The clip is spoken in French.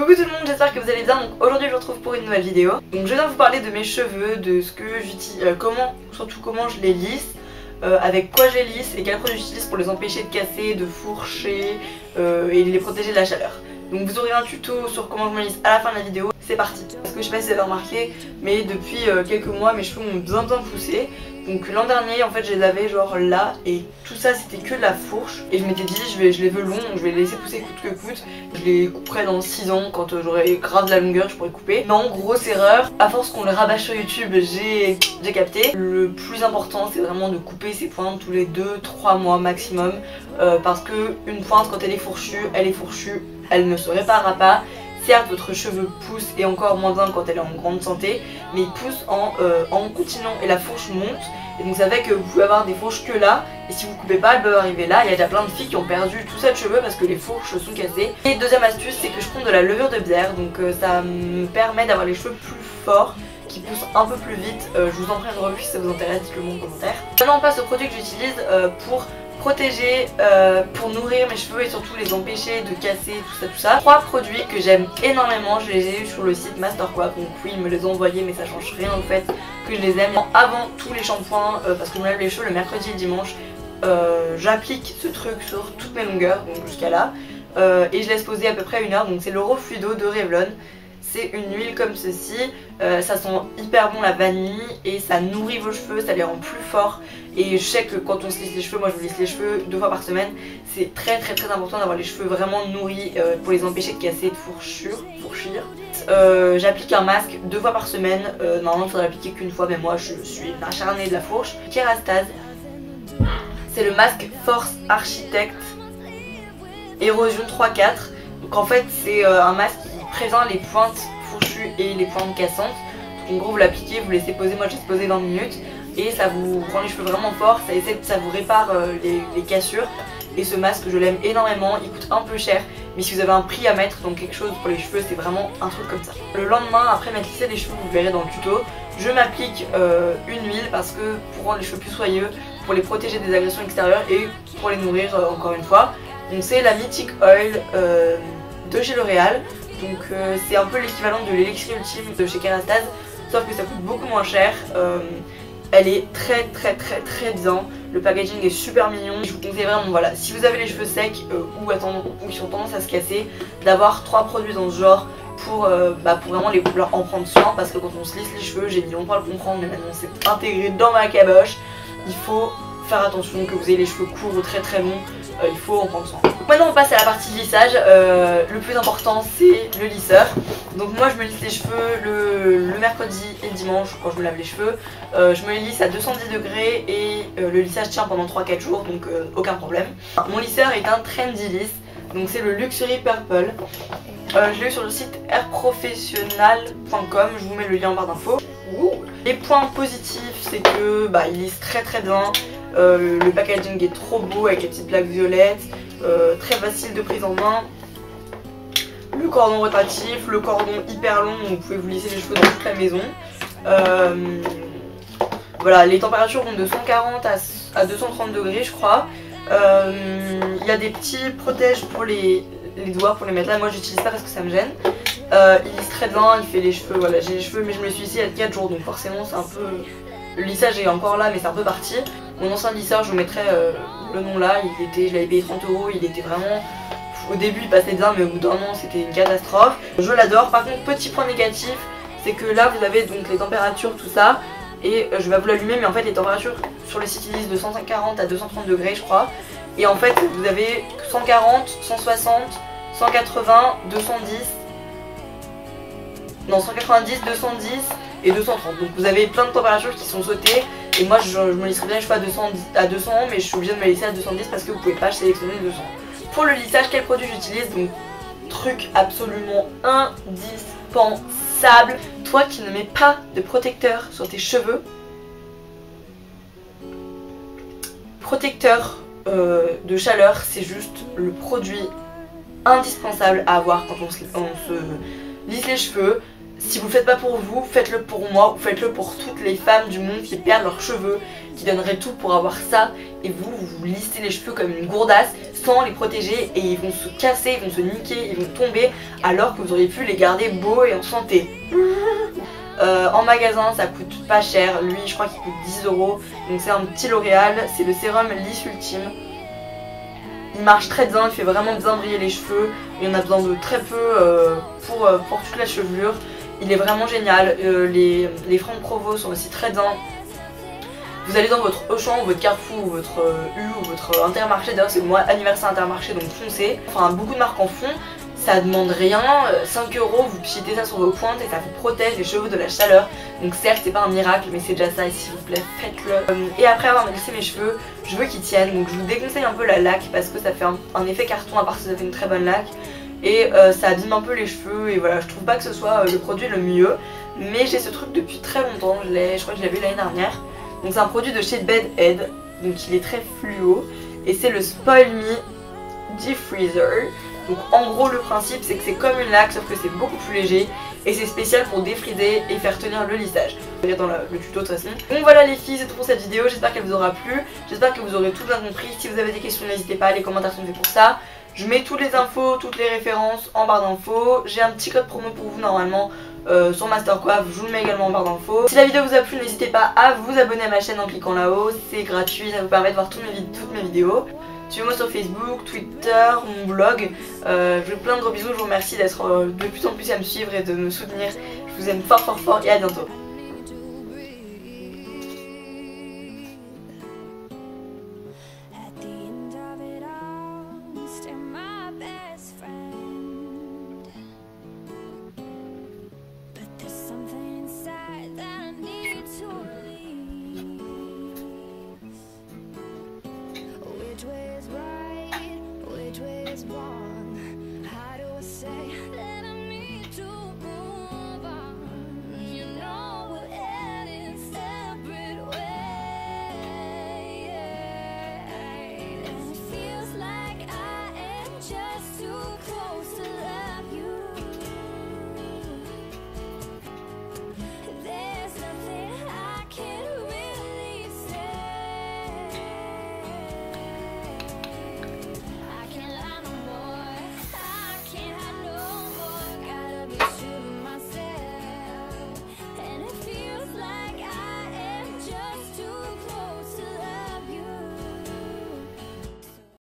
Coucou tout le monde, j'espère que vous allez bien. Donc aujourd'hui je vous retrouve pour une nouvelle vidéo. Donc je viens vous parler de mes cheveux, de ce que j'utilise, surtout comment je les lisse, avec quoi je les lisse et quels produits j'utilise pour les empêcher de casser, de fourcher et les protéger de la chaleur. Donc vous aurez un tuto sur comment je me lisse à la fin de la vidéo. C'est parti. Parce que je sais pas si vous avez remarqué, mais depuis quelques mois mes cheveux ont bien poussé. Donc l'an dernier en fait je les avais genre là et tout ça c'était que de la fourche. Et je m'étais dit je les veux longs, donc je vais les laisser pousser coûte que coûte. Je les couperai dans 6 ans quand j'aurai grave de la longueur, je pourrais couper. Non, grosse erreur, à force qu'on le rabâche sur YouTube j'ai capté. Le plus important c'est vraiment de couper ses pointes tous les 2-3 mois maximum. Parce que une pointe quand elle est fourchue, elle ne se réparera pas. Certes votre cheveu pousse et encore moins bien quand elle est en grande santé, mais il pousse en continuant et la fourche monte. Et donc ça fait que vous pouvez avoir des fourches que là, et si vous coupez pas elles peuvent arriver là. Il y a déjà plein de filles qui ont perdu tout ça de cheveux parce que les fourches sont cassées. Et deuxième astuce c'est que je prends de la levure de bière, donc ça me permet d'avoir les cheveux plus forts, qui poussent un peu plus vite. Je vous en ferai une revue si ça vous intéresse, dites-le moi en commentaire. Maintenant on passe au produit que j'utilise pour protéger, pour nourrir mes cheveux et surtout les empêcher de casser, tout ça. 3 produits que j'aime énormément, je les ai eu sur le site Masterquack, donc oui ils me les ont envoyés mais ça change rien au fait que je les aime. Avant tous les shampoings, parce que je me lave les cheveux le mercredi et le dimanche, j'applique ce truc sur toutes mes longueurs, donc jusqu'à là, et je laisse poser à peu près 1 heure. Donc c'est l'Euro Fluido de Revlon. C'est une huile comme ceci, ça sent hyper bon la vanille et ça nourrit vos cheveux, ça les rend plus forts. Et je sais que quand on se lisse les cheveux, moi je me lisse les cheveux 2 fois par semaine, c'est très important d'avoir les cheveux vraiment nourris pour les empêcher de casser, de fourchir. J'applique un masque 2 fois par semaine, normalement il faudrait l'appliquer qu'une fois mais moi je suis une acharnée de la fourche. Kerastase, c'est le masque Force Architect Érosion 3-4. Donc en fait c'est un masque qui prévient les pointes fourchues et les pointes cassantes. Donc en gros vous l'appliquez, vous laissez poser, moi je laisse poser 20 minutes et ça vous rend les cheveux vraiment forts, ça vous répare les cassures. Et ce masque je l'aime énormément, il coûte un peu cher mais si vous avez un prix à mettre dans quelque chose pour les cheveux c'est vraiment un truc comme ça. Le lendemain après m'être lissé les cheveux, vous verrez dans le tuto, je m'applique une huile parce que pour rendre les cheveux plus soyeux, pour les protéger des agressions extérieures et pour les nourrir encore une fois. Donc c'est la Mythic Oil de chez L'Oréal. Donc c'est un peu l'équivalent de l'élixir ultime de chez Kerastase, sauf que ça coûte beaucoup moins cher. Elle est très bien, le packaging est super mignon. Je vous conseille vraiment, voilà, si vous avez les cheveux secs ou qui ont tendance à se casser, d'avoir 3 produits dans ce genre pour vraiment en prendre soin. Parce que quand on se lisse les cheveux, j'ai mis longtemps à le comprendre mais maintenant c'est intégré dans ma caboche. Il faut faire attention que vous ayez les cheveux courts ou très longs, il faut en prendre soin. Donc maintenant on passe à la partie lissage. Le plus important c'est le lisseur. Donc moi je me lisse les cheveux le mercredi et le dimanche quand je me lave les cheveux. Je me les lisse à 210 degrés et le lissage tient pendant 3-4 jours, donc aucun problème. Mon lisseur est un Trendy Liss, donc c'est le Luxury Purple. Je l'ai eu sur le site airprofessional.com, je vous mets le lien en barre d'infos. Les points positifs c'est que il lisse très bien. Le packaging est trop beau avec les petites plaques violettes, très facile de prise en main. Le cordon rotatif, le cordon hyper long, donc vous pouvez vous lisser les cheveux dans toute la maison. Voilà, les températures vont de 140 à 230 degrés je crois. Il y a des petits protèges pour les doigts pour les mettre là, moi j'utilise pas parce que ça me gêne. Il lisse très bien, il fait les cheveux, voilà j'ai les cheveux mais je me suis lissée il y a 4 jours donc forcément c'est un peu... Le lissage est encore là mais c'est un peu parti. Mon ancien lisseur je vous mettrai le nom là, je l'avais payé 30 €, il était vraiment... Au début il passait bien mais au bout d'un an c'était une catastrophe. Je l'adore. Par contre petit point négatif c'est que là vous avez donc les températures tout ça. Et je vais vous l'allumer mais en fait les températures sur le site ils disent de 140 à 230 degrés je crois. Et en fait vous avez 140, 160, 180, 210... Non 190, 210 et 230. Donc vous avez plein de températures qui sont sautées. Et moi je me lisserai bien les cheveux à 200 mais je suis obligée de me lisser à 210 parce que vous pouvez pas sélectionner 200. Pour le lissage, quel produit j'utilise? Donc truc absolument indispensable. Toi qui ne mets pas de protecteur sur tes cheveux, protecteur de chaleur c'est juste le produit indispensable à avoir quand on se lisse les cheveux. Si vous le faites pas pour vous, faites-le pour moi ou faites-le pour toutes les femmes du monde qui perdent leurs cheveux qui donneraient tout pour avoir ça, et vous lissez les cheveux comme une gourdasse sans les protéger, et ils vont se casser, ils vont se niquer, ils vont tomber, alors que vous auriez pu les garder beaux et en santé. En magasin ça coûte pas cher, lui je crois qu'il coûte 10 €, donc c'est un petit L'Oréal, c'est le sérum Lisse Ultime. Il marche très bien, il fait vraiment bien briller les cheveux, il y en a besoin de très peu pour toute la chevelure. Il est vraiment génial, les Franck Provo sont aussi très bien. Vous allez dans votre Auchan ou votre Carrefour ou votre U ou votre Intermarché, d'ailleurs c'est le mois anniversaire Intermarché donc foncez. Enfin beaucoup de marques en font, ça demande rien, 5 €, vous pchitez ça sur vos pointes et ça vous protège les cheveux de la chaleur. Donc certes c'est pas un miracle mais c'est déjà ça et s'il vous plaît faites-le. Et après avoir lissé mes cheveux, je veux qu'ils tiennent, donc je vous déconseille un peu la laque parce que ça fait un effet carton à part si ça fait une très bonne laque. Et ça abîme un peu les cheveux et voilà, je trouve pas que ce soit le produit le mieux. Mais j'ai ce truc depuis très longtemps, je crois que je l'ai vu l'année dernière. Donc c'est un produit de chez Bed Head, donc il est très fluo. Et c'est le Spoil Me Defreezer. Donc en gros le principe c'est que c'est comme une laque sauf que c'est beaucoup plus léger. Et c'est spécial pour défriser et faire tenir le lissage. Vous verrez dans le tuto de toute façon. Donc voilà les filles, c'est tout pour cette vidéo, j'espère qu'elle vous aura plu. J'espère que vous aurez tout bien compris. Si vous avez des questions n'hésitez pas, les commentaires sont faits pour ça. Je mets toutes les infos, toutes les références en barre d'infos. J'ai un petit code promo pour vous normalement sur Mastercoif, je vous le mets également en barre d'infos. Si la vidéo vous a plu, n'hésitez pas à vous abonner à ma chaîne en cliquant là-haut, c'est gratuit, ça vous permet de voir toutes mes vidéos. Suivez-moi sur Facebook, Twitter, mon blog. Je vous fais plein de gros bisous, je vous remercie d'être de plus en plus à me suivre et de me soutenir. Je vous aime fort fort fort et à bientôt.